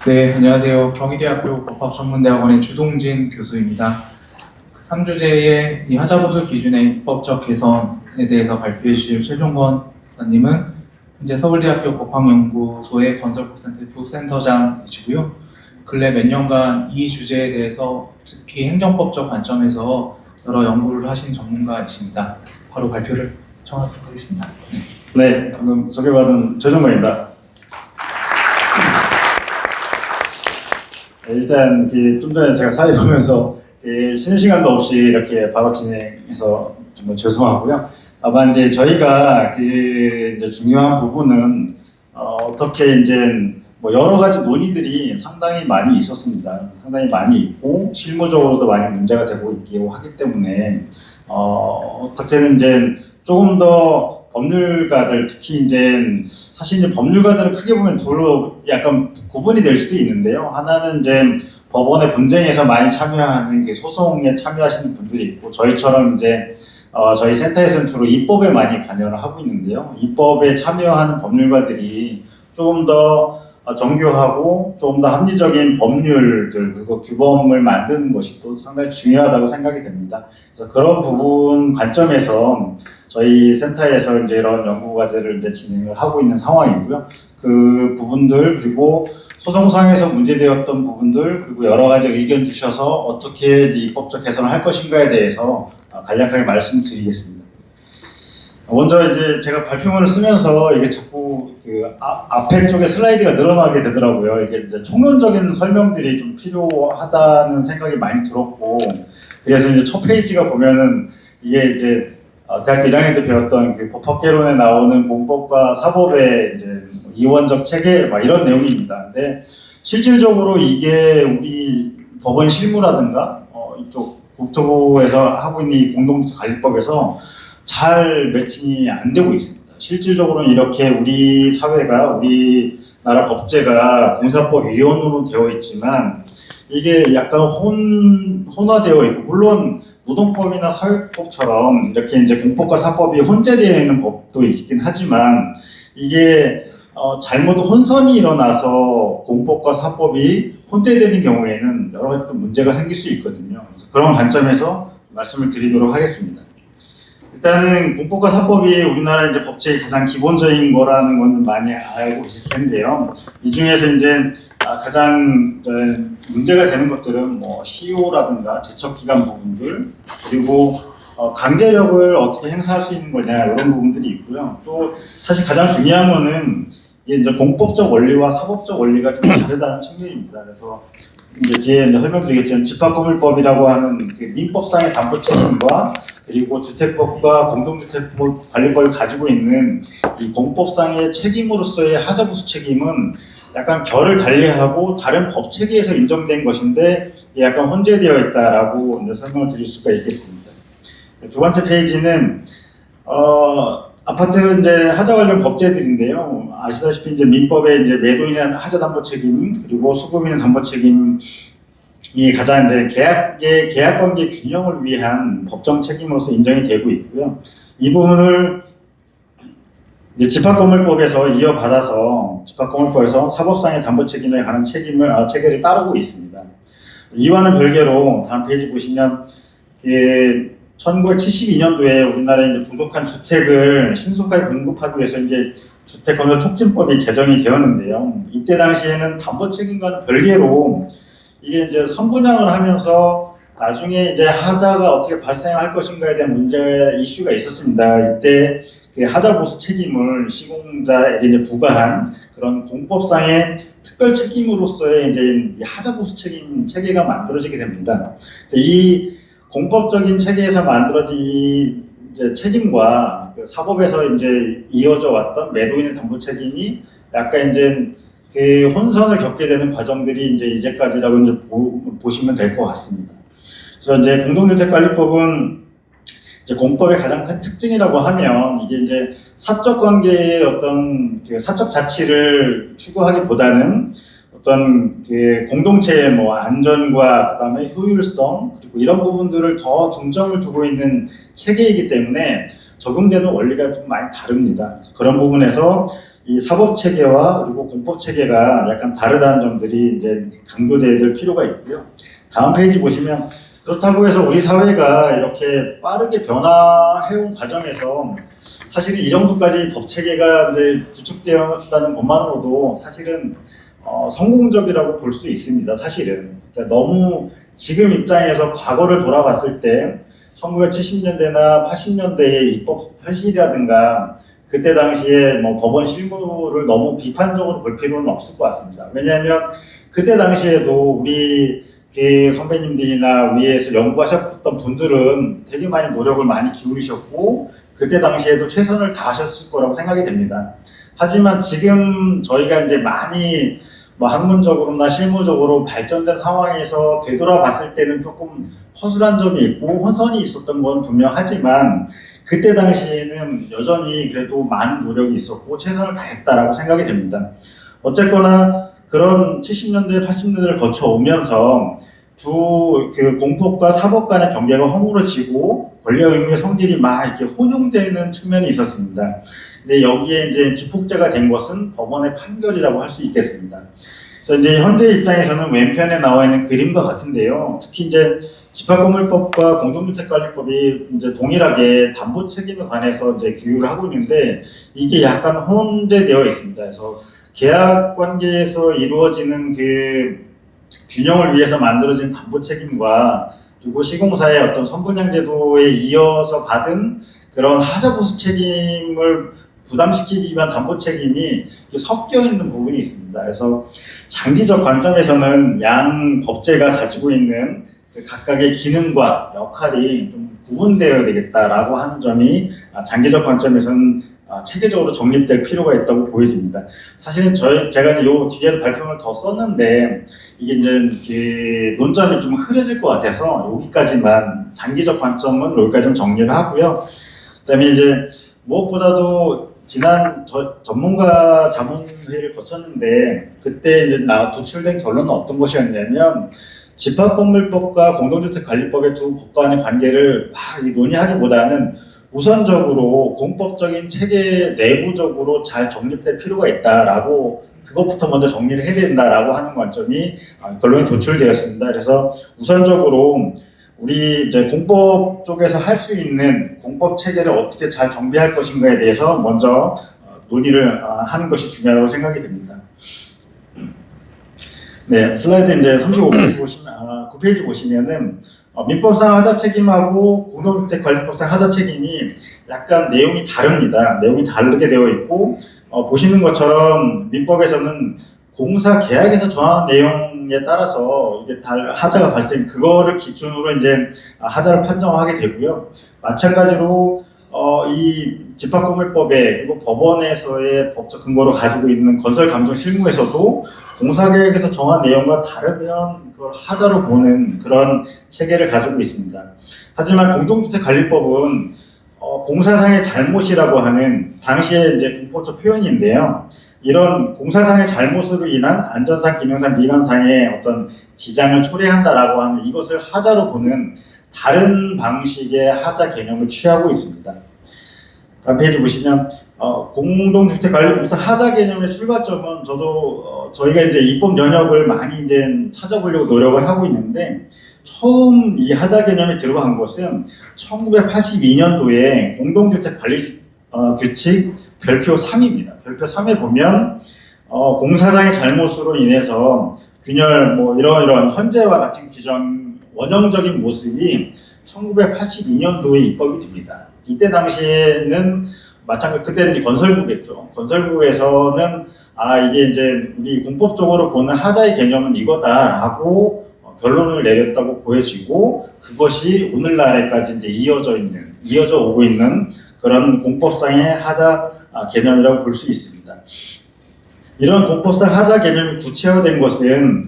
네, 안녕하세요. 경희대학교 법학전문대학원의 주동진 교수입니다. 3주제의 이 하자보수 기준의 입법적 개선에 대해서 발표해 주실 최종건 박사님은 현재 서울대학교 법학연구소의 건설 부센터장이시고요. 근래 몇 년간 이 주제에 대해서 특히 행정법적 관점에서 여러 연구를 하신 전문가이십니다. 바로 발표를 청하도록 하겠습니다. 네, 방금 소개받은 최종건입니다. 일단 좀 전에 제가 사회 보면서 쉬는 시간도 없이 이렇게 바로 진행해서 정말 죄송하고요. 다만 이제 저희가 이제 중요한 부분은 어떻게 이제 뭐 여러 가지 논의들이 상당히 많이 있었습니다. 상당히 많이 있고 실무적으로도 많이 문제가 되고 있기도 하기 때문에 어떻게는 이제 조금 더 법률가들, 특히 이제 사실 이제 법률가들은 크게 보면 둘로 약간 구분이 될 수도 있는데요. 하나는 이제 법원의 분쟁에서 많이 참여하는 소송에 참여하시는 분들이 있고, 저희처럼 이제 저희 센터에서는 주로 입법에 많이 관여를 하고 있는데요. 입법에 참여하는 법률가들이 조금 더 정교하고 조금 더 합리적인 법률들 그리고 규범을 만드는 것이 또 상당히 중요하다고 생각이 됩니다. 그래서 그런 부분 관점에서 저희 센터에서 이제 이런 연구 과제를 이제 진행을 하고 있는 상황이고요. 그 부분들 그리고 소송상에서 문제되었던 부분들 그리고 여러 가지 의견 주셔서 어떻게 입법적 개선을 할 것인가에 대해서 간략하게 말씀드리겠습니다. 먼저 이제 제가 발표문을 쓰면서 이게 자꾸 앞에 쪽에 슬라이드가 늘어나게 되더라고요. 이게 이제 총론적인 설명들이 좀 필요하다는 생각이 많이 들었고, 그래서 이제 첫 페이지가 보면은 이게 이제 대학교 1학년 때 배웠던 법학개론에 나오는 공법과 사법의 이제 이원적 체계 막 이런 내용입니다. 근데 실질적으로 이게 우리 법원 실무라든가 이쪽 국토부에서 하고 있는 이 공동관리법에서 잘 매칭이 안 되고 있습니다. 실질적으로는 이렇게 우리 사회가 우리나라 법제가 공사법 위원으로 되어 있지만 이게 약간 혼화되어 있고, 물론 노동법이나 사회법처럼 이렇게 이제 공법과 사법이 혼재되어 있는 법도 있긴 하지만 이게 잘못 혼선이 일어나서 공법과 사법이 혼재되는 경우에는 여러 가지 또 문제가 생길 수 있거든요. 그래서 그런 관점에서 말씀을 드리도록 하겠습니다. 일단은 공법과 사법이 우리나라 이제 법제의 가장 기본적인 거라는 건 많이 알고 계실 텐데요. 이 중에서 이제 가장 문제가 되는 것들은 뭐 시효라든가 제척기간 부분들 그리고 강제력을 어떻게 행사할 수 있는 거냐 이런 부분들이 있고요. 또 사실 가장 중요한 거는 이게 이제 공법적 원리와 사법적 원리가 좀 다르다는 측면입니다. 그래서 이제 뒤에 이제 설명드리겠지만 집합건물법이라고 하는 민법상의 담보 책임과 그리고 주택법과 공동주택법 관리법이 가지고 있는 이 공법상의 책임으로서의 하자보수 책임은 약간 결을 달리하고 다른 법 체계에서 인정된 것인데 약간 혼재되어 있다라고 이제 설명을 드릴 수가 있겠습니다. 두 번째 페이지는 아파트 이제 하자 관련 법제들인데요. 아시다시피 이제 민법에 이제 매도인의 하자 담보 책임 그리고 수급인의 담보 책임이 가장 이제 계약 관계 균형을 위한 법정 책임으로서 인정이 되고 있고요. 이 부분을 이제 집합건물법에서 이어받아서 집합건물법에서 사법상의 담보 책임에 관한 체계를 따르고 있습니다. 이와는 별개로 다음 페이지 보시면 1972년도에 우리나라에 이제 부족한 주택을 신속하게 공급하기 위해서 이제 주택건설 촉진법이 제정이 되었는데요. 이때 당시에는 담보 책임과는 별개로 이게 이제 선분양을 하면서 나중에 이제 하자가 어떻게 발생할 것인가에 대한 문제 이슈가 있었습니다. 이때 하자 보수 책임을 시공자에게 이제 부과한 그런 공법상의 특별 책임으로서의 이제 하자 보수 책임 체계가 만들어지게 됩니다. 이 공법적인 체계에서 만들어진 이제 책임과 사법에서 이제 이어져 왔던 매도인의 담보 책임이 약간 이제 혼선을 겪게 되는 과정들이 이제까지라고 이제 보시면 될 것 같습니다. 그래서 이제 공동주택관리법은 이제 공법의 가장 큰 특징이라고 하면 이게 이제 사적 관계의 어떤 사적 자치를 추구하기보다는 어떤 공동체의 뭐 안전과 그다음에 효율성 그리고 이런 부분들을 더 중점을 두고 있는 체계이기 때문에 적용되는 원리가 좀 많이 다릅니다. 그래서 그런 부분에서 이 사법 체계와 그리고 공법 체계가 약간 다르다는 점들이 이제 강조돼야 될 필요가 있고요. 다음 페이지 보시면 그렇다고 해서 우리 사회가 이렇게 빠르게 변화해온 과정에서 사실은 이 정도까지 법 체계가 이제 구축되었다는 것만으로도 사실은 성공적이라고 볼 수 있습니다. 사실은 그러니까 너무 지금 입장에서 과거를 돌아봤을 때 1970년대나 80년대의 입법 현실이라든가 그때 당시에 뭐 법원 실무를 너무 비판적으로 볼 필요는 없을 것 같습니다. 왜냐하면 그때 당시에도 우리 그 선배님들이나 위에서 연구하셨던 분들은 되게 많이 노력을 많이 기울이셨고 그때 당시에도 최선을 다하셨을 거라고 생각이 됩니다. 하지만 지금 저희가 이제 많이 뭐 학문적으로나 실무적으로 발전된 상황에서 되돌아봤을 때는 조금 허술한 점이 있고 혼선이 있었던 건 분명하지만 그때 당시에는 여전히 그래도 많은 노력이 있었고 최선을 다했다라고 생각이 됩니다. 어쨌거나 그런 70년대, 80년대를 거쳐오면서 그 공법과 사법 간의 경계가 허물어지고 권력 의무의 성질이 막 이렇게 혼용되는 측면이 있었습니다. 근데 여기에 이제 기폭제가 된 것은 법원의 판결이라고 할 수 있겠습니다. 그래서 이제 현재 입장에서는 왼편에 나와 있는 그림과 같은데요. 특히 이제 집합건물법과 공동주택관리법이 이제 동일하게 담보 책임에 관해서 이제 규율을 하고 있는데 이게 약간 혼재되어 있습니다. 그래서 계약 관계에서 이루어지는 그 균형을 위해서 만들어진 담보 책임과 그리고 시공사의 어떤 선분양 제도에 이어서 받은 그런 하자보수 책임을 부담시키기 위한 담보 책임이 섞여 있는 부분이 있습니다. 그래서 장기적 관점에서는 양 법제가 가지고 있는 그 각각의 기능과 역할이 좀 구분되어야 되겠다라고 하는 점이 장기적 관점에서는 체계적으로 정립될 필요가 있다고 보여집니다. 사실은 제가 이제 요 뒤에도 발표를 더 썼는데 이게 이제 그 논점이 좀 흐려질 것 같아서 여기까지만 장기적 관점은 여기까지 정리를 하고요. 그다음에 이제 무엇보다도 지난 전문가 자문회의를 거쳤는데 그때 이제 도출된 결론은 어떤 것이었냐면 집합건물법과 공동주택관리법의 두 법 간의 관계를 막 논의하기보다는 우선적으로 공법적인 체계 내부적으로 잘 정립될 필요가 있다라고 그것부터 먼저 정리를 해야 된다라고 하는 관점이 결론이 도출되었습니다. 그래서 우선적으로 우리 이제 공법 쪽에서 할 수 있는 공법 체계를 어떻게 잘 정비할 것인가에 대해서 먼저 논의를 하는 것이 중요하다고 생각이 됩니다. 네, 슬라이드 이제 35페이지 보시면, 9페이지 보시면은 민법상 하자 책임하고 공동주택관리법상 하자 책임이 약간 내용이 다릅니다. 내용이 다르게 되어 있고 보시는 것처럼 민법에서는 공사 계약에서 정한 내용에 따라서 이게 하자가 그거를 기준으로 이제 하자를 판정하게 되고요. 마찬가지로 이 집합건물법에 그리고 법원에서의 법적 근거로 가지고 있는 건설감정 실무에서도 공사계획에서 정한 내용과 다르면 그걸 하자로 보는 그런 체계를 가지고 있습니다. 하지만 공동주택관리법은 공사상의 잘못이라고 하는 당시에 이제 공법적 표현인데요. 이런 공사상의 잘못으로 인한 안전상, 기능상, 미관상의 어떤 지장을 초래한다라고 하는 이것을 하자로 보는 다른 방식의 하자 개념을 취하고 있습니다. 다음 페이지 보시면 공동주택관리법상 하자 개념의 출발점은 저희가 이제 입법 연역을 많이 이제 찾아보려고 노력을 하고 있는데 처음 이 하자 개념이 들어간 것은 1982년도에 공동주택관리 규칙 별표 3입니다. 별표 3에 보면 공사상의 잘못으로 인해서 균열 뭐 이런 현재와 같은 규정 원형적인 모습이 1982년도에 입법이 됩니다. 이때 당시에는 마찬가지 그때는 건설부겠죠. 건설부에서는 이게 이제 우리 공법적으로 보는 하자의 개념은 이거다라고 결론을 내렸다고 보여지고 그것이 오늘날에까지 이제 이어져 오고 있는 그런 공법상의 하자 개념이라고 볼 수 있습니다. 이런 공법상 하자 개념이 구체화된 것은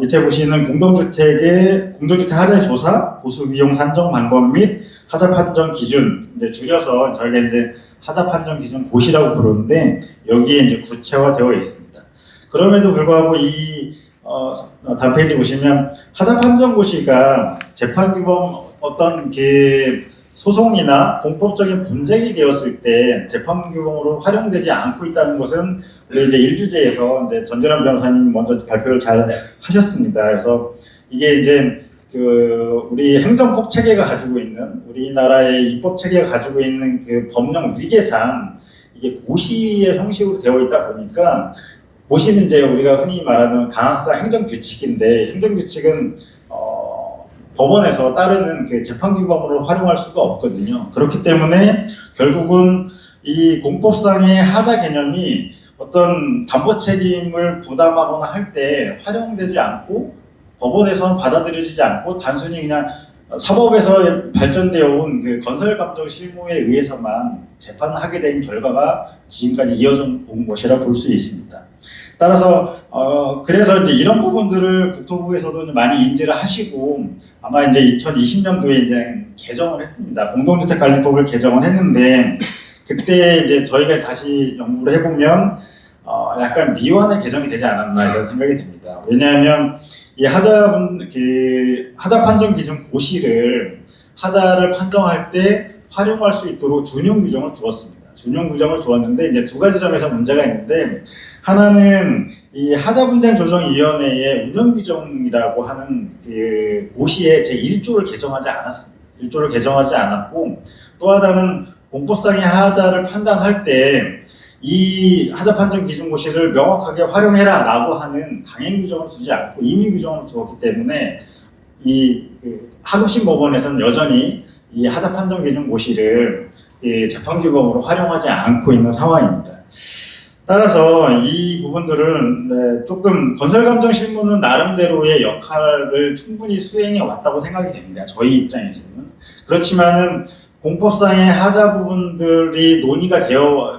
밑에 보시는 공동주택 하자의 조사, 보수 비용 산정 방법 및 하자 판정 기준, 이제 줄여서 저희가 이제 하자 판정 기준 고시라고 부르는데 여기에 이제 구체화되어 있습니다. 그럼에도 불구하고 다음 페이지 보시면 하자 판정 고시가 재판 규범 어떤 그 소송이나 공법적인 분쟁이 되었을 때 재판규범으로 활용되지 않고 있다는 것은 우리 이제 1주제에서 이제 전재람 변호사님 먼저 발표를 잘 하셨습니다. 그래서 이게 이제 우리 행정법 체계가 가지고 있는, 우리나라의 입법 체계가 가지고 있는 그 법령 위계상 이게 고시의 형식으로 되어 있다 보니까, 고시는 이제 우리가 흔히 말하는 강학사 행정규칙인데, 행정규칙은 법원에서 따르는 그 재판규범으로 활용할 수가 없거든요. 그렇기 때문에 결국은 이 공법상의 하자 개념이 어떤 담보 책임을 부담하거나 할 때 활용되지 않고, 법원에서는 받아들여지지 않고 단순히 그냥 사법에서 발전되어 온 그 건설감정 실무에 의해서만 재판하게 된 결과가 지금까지 이어져 온 것이라 볼 수 있습니다. 따라서 그래서 이제 이런 부분들을 국토부에서도 많이 인지를 하시고, 아마 이제 2020년도에 이제 개정을 했습니다. 공동주택관리법을 개정을 했는데, 그때 이제 저희가 다시 연구를 해보면 약간 미완의 개정이 되지 않았나 이런 생각이 듭니다. 왜냐하면 이 하자 판정 기준 고시를 하자를 판정할 때 활용할 수 있도록 준용 규정을 두었습니다. 준용 규정을 두었는데 이제 두 가지 점에서 문제가 있는데, 하나는 이 하자분쟁조정위원회의 운영 규정이라고 하는 그 고시의 제1조를 개정하지 않았습니다. 1조를 개정하지 않았고, 또 하나는 공법상의 하자를 판단할 때 이 하자 판정 기준 고시를 명확하게 활용해라 라고 하는 강행 규정을 두지 않고 임의 규정을 두었기 때문에 하급심 법원에서는 여전히 이 하자 판정 기준 고시를 재판규범으로 활용하지 않고 있는 상황입니다. 따라서 이 부분들은 조금 건설감정 실무는 나름대로의 역할을 충분히 수행해 왔다고 생각이 됩니다. 저희 입장에서는. 그렇지만은 공법상의 하자 부분들이 논의가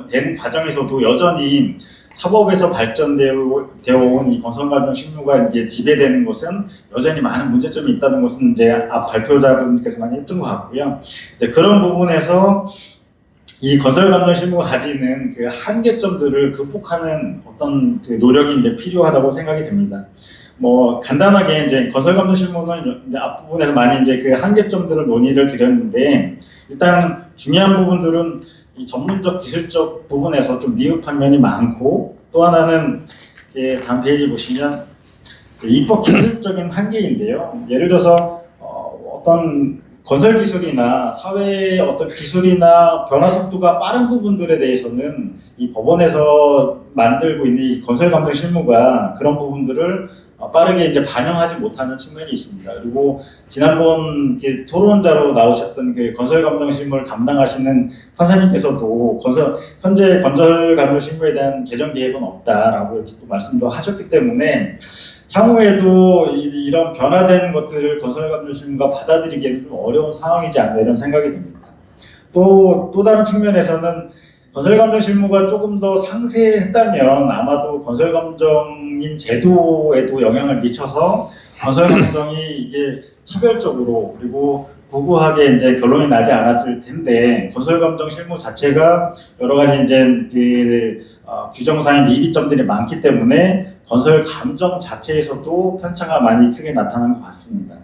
되는 과정에서도 여전히 사법에서 발전되어 온 이 건설감정 실무가 이제 지배되는 것은 여전히 많은 문제점이 있다는 것은 이제 앞 발표자분께서 많이 했던 것 같고요. 이제 그런 부분에서 이 건설감정 실무가 가지는 그 한계점들을 극복하는 어떤 그 노력이 이제 필요하다고 생각이 됩니다. 간단하게 이제 건설감정 실무는 이제 앞부분에서 많이 이제 그 한계점들을 논의를 드렸는데, 일단 중요한 부분들은 이 전문적 기술적 부분에서 좀 미흡한 면이 많고, 또 하나는 이제 다음 페이지 보시면 입법 기술적인 한계인데요. 예를 들어서 어떤 건설 기술이나 사회의 어떤 기술이나 변화 속도가 빠른 부분들에 대해서는 이 법원에서 만들고 있는 이 건설감정 실무가 그런 부분들을 빠르게 이제 반영하지 못하는 측면이 있습니다. 그리고 지난번 토론자로 나오셨던 그 건설감정 실무를 담당하시는 판사님께서도 현재 건설감정 실무에 대한 개정 계획은 없다라고 이렇게 또 말씀도 하셨기 때문에, 향후에도 이런 변화된 것들을 건설감정 실무가 받아들이기에는 좀 어려운 상황이지 않나 이런 생각이 듭니다. 또 다른 측면에서는 건설감정 실무가 조금 더 상세했다면 아마도 건설감정인 제도에도 영향을 미쳐서 건설감정이 이게 차별적으로 그리고 구구하게 이제 결론이 나지 않았을 텐데, 건설감정 실무 자체가 여러 가지 이제 규정상의 미비점들이 많기 때문에 건설 감정 자체에서도 편차가 많이 크게 나타난 것 같습니다.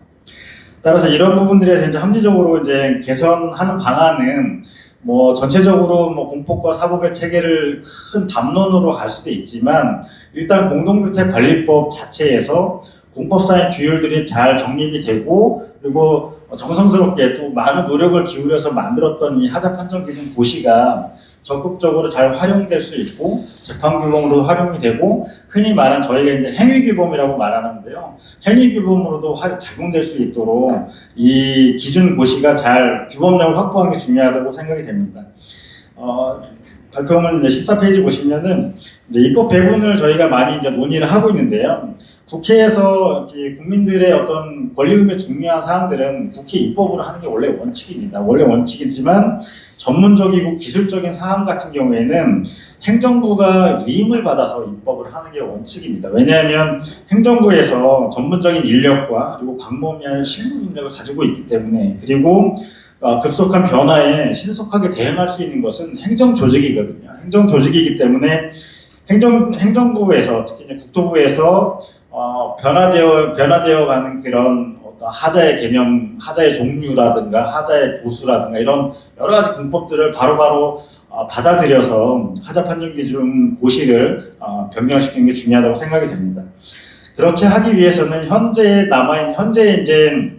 따라서 이런 부분들에 대해서 이제 합리적으로 이제 개선하는 방안은 전체적으로 공법과 사법의 체계를 큰 담론으로 갈 수도 있지만, 일단 공동주택관리법 자체에서 공법상의 규율들이 잘 정립이 되고, 그리고 정성스럽게 또 많은 노력을 기울여서 만들었던 이 하자 판정 기준 고시가 적극적으로 잘 활용될 수 있고, 재판규범으로 활용이 되고, 흔히 말하는 저희가 이제 행위규범이라고 말하는데요. 행위규범으로도 작용될 수 있도록 이 기준 고시가 잘 규범력을 확보하는 게 중요하다고 생각이 됩니다. 발표문 이제 14페이지 보시면은 이제 입법 배분을 저희가 많이 이제 논의를 하고 있는데요. 국회에서 국민들의 어떤 권리의무에 중요한 사항들은 국회 입법으로 하는 게 원래 원칙입니다. 원래 원칙이지만 전문적이고 기술적인 사항 같은 경우에는 행정부가 위임을 받아서 입법을 하는 게 원칙입니다. 왜냐하면 행정부에서 전문적인 인력과 그리고 광범위한 실무 능력을 가지고 있기 때문에, 그리고 급속한 변화에 신속하게 대응할 수 있는 것은 행정조직이거든요. 행정조직이기 때문에 행정부에서, 특히 이제 국토부에서 변화되어 가는 그런 어떤 하자의 개념, 하자의 종류라든가 하자의 보수라든가 이런 여러 가지 군법들을 바로바로 받아들여서 하자 판정 기준 고시를 변경시키는 게 중요하다고 생각이 됩니다. 그렇게 하기 위해서는 현재 이제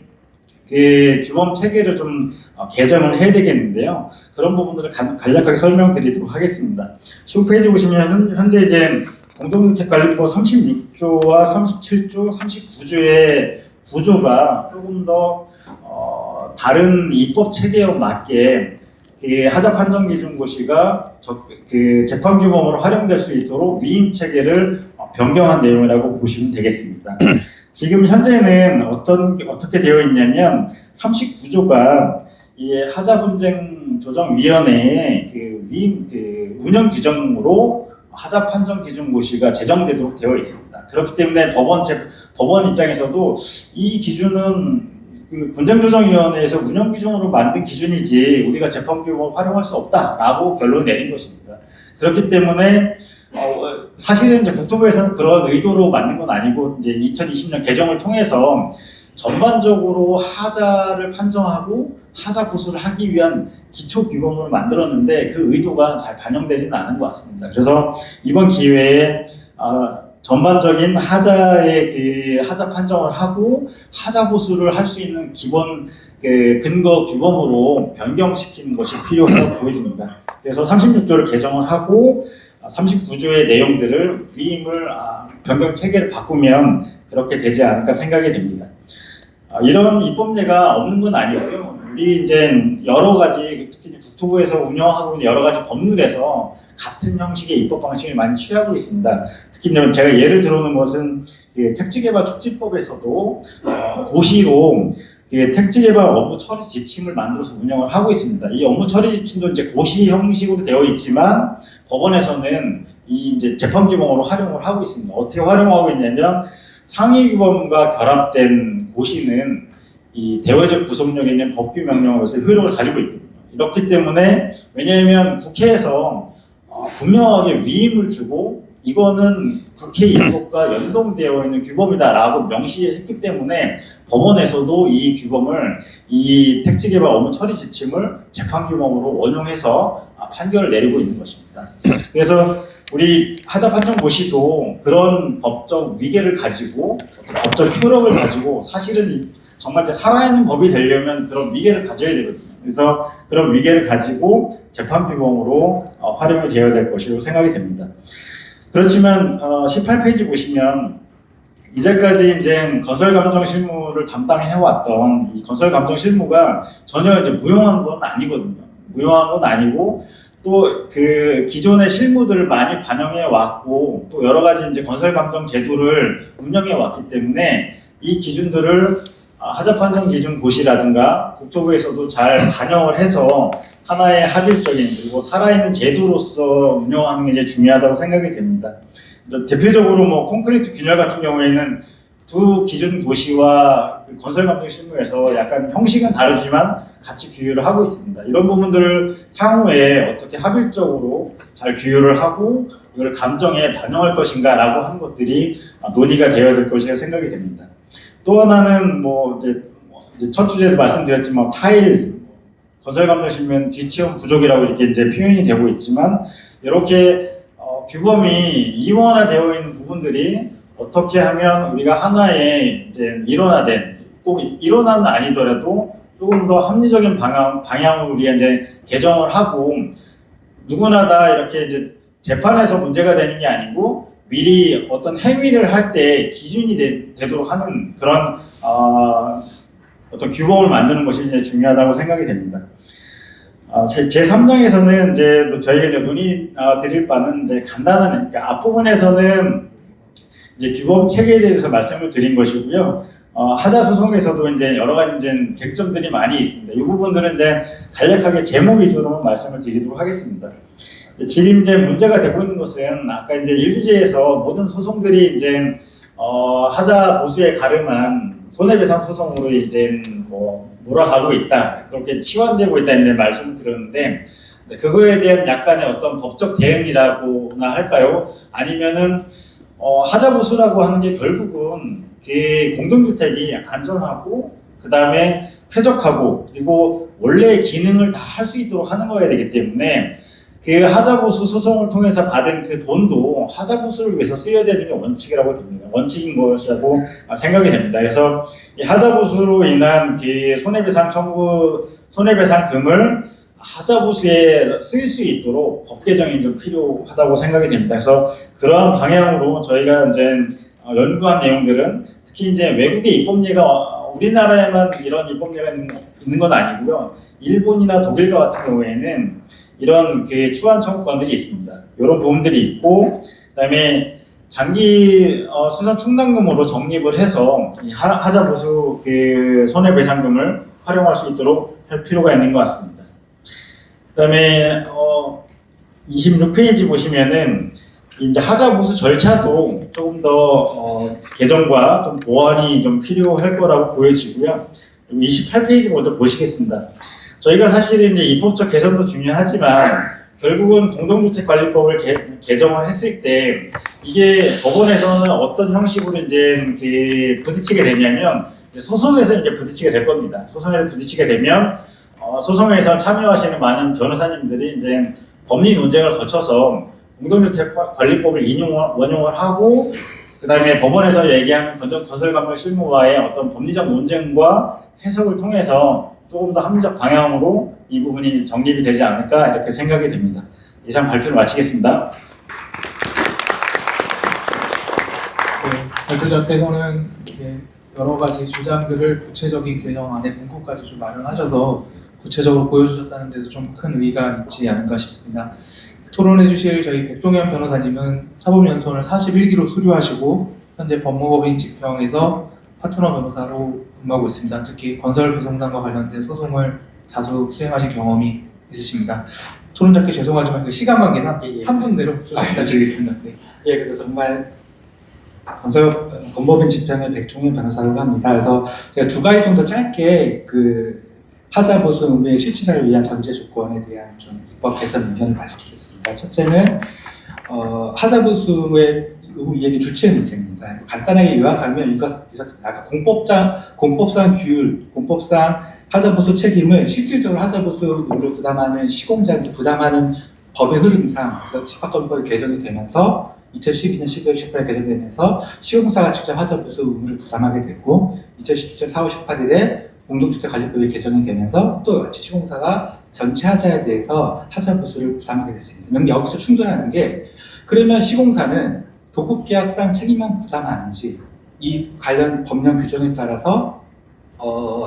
그 규범 체계를 좀 개정을 해야 되겠는데요. 그런 부분들을 간략하게 설명드리도록 하겠습니다. 15페이지 보시면 현재 이제 공동주택관리법 36조와 37조, 39조의 구조가 조금 더 다른 입법 체계에 맞게 그 하자 판정 기준 고시가 그 재판 규범으로 활용될 수 있도록 위임 체계를 변경한 내용이라고 보시면 되겠습니다. 지금 현재는 어떻게 되어 있냐면 39조가 이 하자분쟁조정위원회의 그 운영 규정으로 하자 판정 기준 고시가 제정되도록 되어 있습니다. 그렇기 때문에 법원 입장에서도 이 기준은 그 분쟁조정위원회에서 운영 기준으로 만든 기준이지 우리가 재판규범을 활용할 수 없다라고 결론 내린 것입니다. 그렇기 때문에 사실은 이제 국토부에서는 그런 의도로 만든 건 아니고 이제 2020년 개정을 통해서 전반적으로 하자를 판정하고 하자 고소를 하기 위한 기초 규범을 만들었는데 그 의도가 잘 반영되지는 않은 것 같습니다. 그래서 이번 기회에 전반적인 하자의 그 하자 판정을 하고 하자 고소를 할 수 있는 기본 그 근거 규범으로 변경시키는 것이 필요하다고 보여집니다. 그래서 36조를 개정을 하고 39조의 내용들을 위임을 변경 체계를 바꾸면 그렇게 되지 않을까 생각이 됩니다. 이런 입법례가 없는 건 아니고요. 우리 이제 여러 가지 특히 국토부에서 운영하고 있는 여러 가지 법률에서 같은 형식의 입법 방식을 많이 취하고 있습니다. 특히 제가 예를 들어놓은 것은 그 택지개발촉진법에서도 고시로 그 택지개발 업무 처리 지침을 만들어서 운영을 하고 있습니다. 이 업무 처리 지침도 이제 고시 형식으로 되어 있지만 법원에서는 이 이제 재판 규범으로 활용을 하고 있습니다. 어떻게 활용하고 있냐면 상위 규범과 결합된 고시는 이 대외적 구속력에 있는 법규 명령으로서 효력을 가지고 있거든요. 이렇기 때문에 왜냐하면 국회에서 분명하게 위임을 주고 이거는 국회 입법과 연동되어 있는 규범이다라고 명시했기 때문에 법원에서도 이 규범을 이 택지개발 업무 처리 지침을 재판 규범으로 원용해서 판결을 내리고 있는 것입니다. 그래서 우리 하자 판정 고시도 그런 법적 위계를 가지고 법적 효력을 가지고 사실은 정말 살아있는 법이 되려면 그런 위계를 가져야 되거든요. 그래서 그런 위계를 가지고 재판 규범으로 활용이 되어야 될 것이라고 생각이 됩니다. 그렇지만 18페이지 보시면 이제까지 이제 건설감정 실무를 담당해왔던 이 건설감정 실무가 전혀 이제 무용한 건 아니거든요. 무용한 건 아니고 또 그 기존의 실무들을 많이 반영해 왔고 또 여러 가지 이제 건설감정 제도를 운영해 왔기 때문에 이 기준들을 하자 판정 기준 고시라든가 국토부에서도 잘 반영을 해서 하나의 합일적인 그리고 살아있는 제도로서 운영하는 게 이제 중요하다고 생각이 됩니다. 대표적으로 뭐 콘크리트 균열 같은 경우에는 두 기준 고시와 그 건설감정 실무에서 약간 형식은 다르지만 같이 규율을 하고 있습니다. 이런 부분들을 향후에 어떻게 합일적으로 잘 규율을 하고 이걸 감정에 반영할 것인가라고 하는 것들이 논의가 되어야 될 것이라 생각이 됩니다. 또 하나는 뭐 이제 첫 주제에서 말씀드렸지만 타일 건설감정 실무는 뒤치원 부족이라고 이렇게 이제 표현이 되고 있지만 이렇게 규범이 이원화되어 있는 부분들이 어떻게 하면 우리가 하나의 이제 일원화된 꼭 일원화는 아니더라도 조금 더 합리적인 방향으로 우리가 이제 개정을 하고 누구나 다 이렇게 이제 재판에서 문제가 되는 게 아니고 미리 어떤 행위를 할 때 기준이 되도록 하는 그런 어떤 규범을 만드는 것이 이제 중요하다고 생각이 됩니다. 제3장에서는 이제 저희가 이제 논의 드릴 바는 이제 간단한 그러니까 앞부분에서는 이제 규범 체계에 대해서 말씀을 드린 것이고요. 하자 소송에서도 이제 여러 가지 이제 쟁점들이 많이 있습니다. 이 부분들은 이제 간략하게 제목 위주로만 말씀을 드리도록 하겠습니다. 지금 이제 문제가 되고 있는 것은 아까 이제 1주제에서 모든 소송들이 이제 하자 보수에 가름한 손해배상 소송으로 이제 몰아가고 있다. 그렇게 치환되고 있다 이런 말씀을 드렸는데 그거에 대한 약간의 어떤 법적 대응이라고나 할까요? 아니면은 하자보수라고 하는 게 결국은 그 공동주택이 안전하고 그 다음에 쾌적하고 그리고 원래의 기능을 다 할 수 있도록 하는 거여야 되기 때문에 그 하자보수 소송을 통해서 받은 그 돈도 하자보수를 위해서 쓰여야 되는 게 원칙이라고 됩니다. 원칙인 것이라고 생각이 됩니다. 그래서 이 하자보수로 인한 그 손해배상금을 하자보수에 쓰일 수 있도록 법 개정이 좀 필요하다고 생각이 됩니다. 그래서 그러한 방향으로 저희가 이제 연구한 내용들은 특히 이제 외국의 입법례가 우리나라에만 이런 입법례가 있는 건 아니고요. 일본이나 독일과 같은 경우에는 이런 그 추한 청구권들이 있습니다. 이런 부분들이 있고, 그다음에 장기 수선 충당금으로 적립을 해서 이 하자보수 그 손해배상금을 활용할 수 있도록 할 필요가 있는 것 같습니다. 그다음에 26페이지 보시면은 이제 하자보수 절차도 조금 더 개정과 좀 보완이 좀 필요할 거라고 보여지고요. 28페이지 먼저 보시겠습니다. 저희가 사실 이제 입법적 개선도 중요하지만 결국은 공동주택관리법을 개정을 했을 때 이게 법원에서는 어떤 형식으로 이제 그 부딪히게 되냐면 소송에서 이제 부딪히게 될 겁니다. 소송에서 부딪히게 되면 소송에서 참여하시는 많은 변호사님들이 이제 법리 논쟁을 거쳐서 공동주택관리법을 원용을 하고 그 다음에 법원에서 얘기하는 건설건물 실무와의 어떤 법리적 논쟁과 해석을 통해서 조금 더 합리적 방향으로 이 부분이 정립이 되지 않을까 이렇게 생각이 됩니다. 이상 발표를 마치겠습니다. 네, 발표자께서는 여러 가지 주장들을 구체적인 개정안의 문구까지 좀 마련하셔서 구체적으로 보여주셨다는 데도 좀 큰 의의가 있지 않은가 싶습니다. 토론해 주실 저희 백종현 변호사님은 사법연수원을 41기로 수료하시고 현재 법무법인 직평에서 파트너 변호사로 근무하고 있습니다. 특히 건설 부동산과 관련된 소송을 다수 수행하신 경험이 있으십니다. 토론자께 죄송하지만 그 시간 관계상 3분 내로 부탁드리겠습니다. 네. 예, 그래서 정말 건법인 집행의 백종현 변호사라고 합니다. 그래서 제가 두 가지 정도 짧게 그 하자보수 의무의 실질화를 위한 전제 조건에 대한 좀 입법 개선 의견을 말씀드리겠습니다. 첫째는 하자보수의 의무 이행의 주체 문제입니다. 간단하게 요약하면 이렇습니다. 공법상 규율, 공법상 하자보수 책임을 실질적으로 하자보수 의무를 부담하는 시공자한테 부담하는 법의 흐름상 그래서 집합건법이 개정이 되면서 2012년 12월 18일 개정되면서 시공사가 직접 하자보수 의무를 부담하게 되고 2017년 4월 18일에 공동주택관리법이 개정이 되면서 또 같이 시공사가 전체 하자에 대해서 하자보수를 부담하게 됐습니다. 그럼 여기서 충돌하는 게 그러면 시공사는 도급계약상 책임만 부담하는지 이 관련 법령 규정에 따라서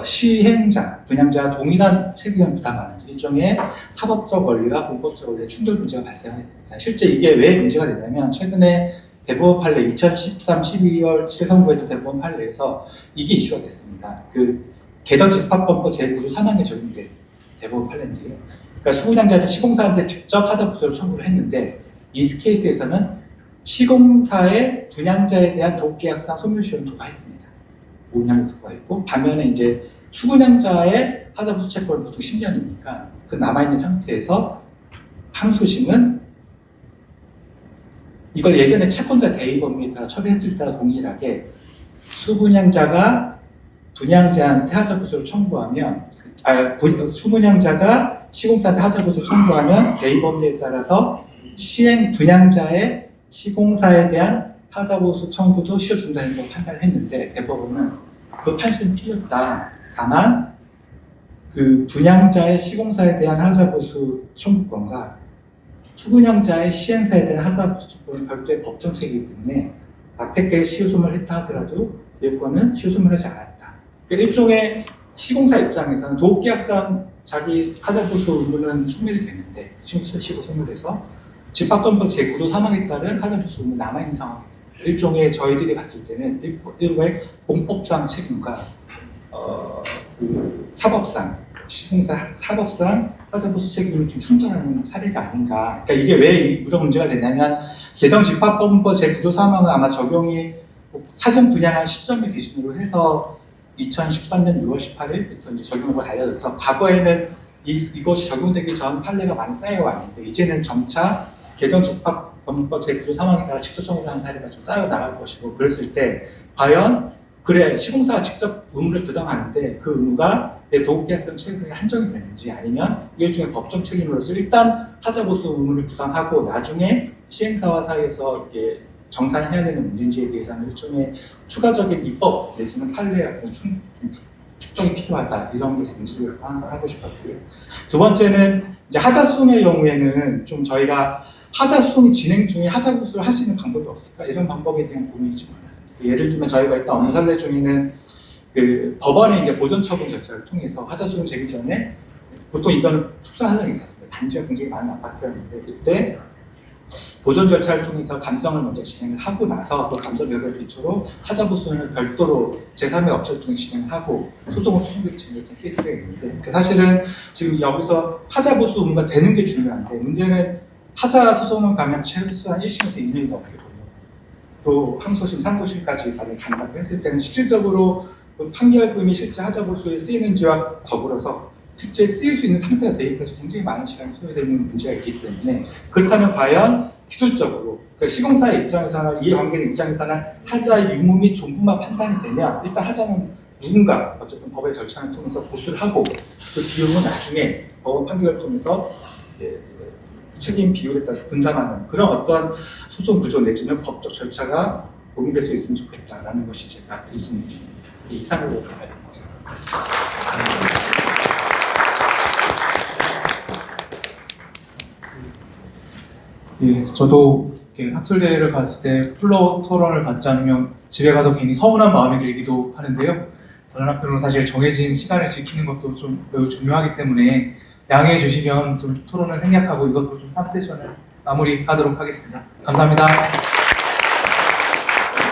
시행자, 분양자와 동일한 책임을 부담하는지 일종의 사법적 원리와 공법적 원리의 충돌 문제가 발생합니다. 실제 이게 왜 문제가 되냐면 최근에 대법원 판례 2013 12월 7일 선고했던 대법원 판례에서 이게 이슈가 됐습니다. 그 개정집합법과 제9조 3항에 적용된 대법원 판례인데요. 그러니까 수분양자는 시공사한테 직접 하자보수를 청구를 했는데 이 케이스에서는 시공사의 분양자에 대한 도급계약상 소멸시효를 도과했습니다. 5년을 도과했고 반면에 이제 수분양자의 하자보수 채권은 보통 10년이니까 그 남아있는 상태에서 항소심은 이걸 예전에 채권자 대의법리에 따라 처리했을 때와 동일하게 수분양자가 분양자한테 하자보수를 청구하면 수분양자가 시공사한테 하자보수를 청구하면 대의법리에 따라서 분양자의 시공사에 대한 하자보수 청구도 쉬어준다는 걸 판단을 했는데 대법원은 그 판시는 틀렸다. 다만 그 분양자의 시공사에 대한 하자보수 청구권과 수분양자의 시행사에 대한 하자보수 청구권은 별도의 법정책이기 때문에 앞에 시효소멸을 했다 하더라도 예권은 시효소멸하지 않았다. 그러니까 일종의 시공사 입장에서는 도급계약상 자기 하자보수 의무는 소멸이 되는데 시효 소멸해서 집합건법 제9조 3항에 따른 하자보수 의무는 남아있는 상황입니다. 일종의 저희들이 봤을 때는 일부의 공법상 책임과 사법상 시공사 사법상 하자보수 책임을 좀 충돌하는 사례가 아닌가. 그러니까 이게 왜 이런 문제가 되냐면 개정집합법원법 제9조 3항은 아마 적용이 사전 분양한 시점을 기준으로 해서 2013년 6월 18일부터 이제 적용을 알려져서 과거에는 이것이 적용되기 전 판례가 많이 쌓여왔는데 이제는 점차 개정집합법 법률법 제9조 3항에 따라 직접 청구하는 사례가 좀 쌓여 나갈 것이고, 그랬을 때 과연 그래 시공사가 직접 의무를 부담하는데 그 의무가 내 도급계약성 책임에 한정이 되는지, 아니면 이것 중에 법정 책임으로서 일단 하자보수 의무를 부담하고 나중에 시행사와 사이에서 이렇게 정산해야 되는 문제인지에 대해서는 일종의 추가적인 입법 내지는 판례 어떤 축적이 필요하다, 이런 것을 문제를 하고 싶었고요. 두 번째는 이제 하자소송의 경우에는 좀 저희가 하자소송이 진행 중에 하자보수를 할 수 있는 방법이 없을까, 이런 방법에 대한 고민이 좀 많았습니다. 예를 들면 저희가 했던 업무 사례 중에는 그 법원의 이제 보존 처분 절차를 통해서 하자소송 제기 전에, 보통 이거는 특수한 사정이 있었습니다. 단지가 굉장히 많은 아파트였는데 그때 보존 절차를 통해서 감정을 먼저 진행을 하고 나서 그 감정 결과를 기초로 하자보수는 별도로 제3의 업체를 통해 진행을 하고 소송을 진행했던 케이스가 있는데, 그 사실은 지금 여기서 하자보수 의무가 되는 게 중요한데, 문제는 하자 소송을 가면 최소한 1심에서 2년이 넘겠거든요. 또 항소심, 상고심까지 간다고 했을 때는 실질적으로 판결금이 실제 하자보수에 쓰이는지와 더불어서 실제 쓰일 수 있는 상태가 되기까지 굉장히 많은 시간이 소요되는 문제가 있기 때문에, 그렇다면 과연 기술적으로 그러니까 시공사의 입장에서나 이해관계의 입장에서는 하자의 유무 및 존분만 판단이 되면 일단 하자는 누군가 어쨌든 법의 절차를 통해서 보수를 하고 그 비용은 나중에 법원 판결을 통해서 이렇게 책임 비율에 따라서 분담하는 그런 어떤 소송 구조 내지는 법적 절차가 논의될 수 있으면 좋겠다라는 것이 제가 드릴 수 있는 의견입니다. 이상으로 알려드리겠습니다. 예, 저도 이렇게 학술대회를 갔을 때 플로어 토론을 받지 않으면 집에 가서 괜히 서운한 마음이 들기도 하는데요. 저는 한편으로 사실 정해진 시간을 지키는 것도 좀 매우 중요하기 때문에 양해해 주시면 좀 토론을 생략하고 이것으로 좀 3세션을 마무리하도록 하겠습니다. 감사합니다.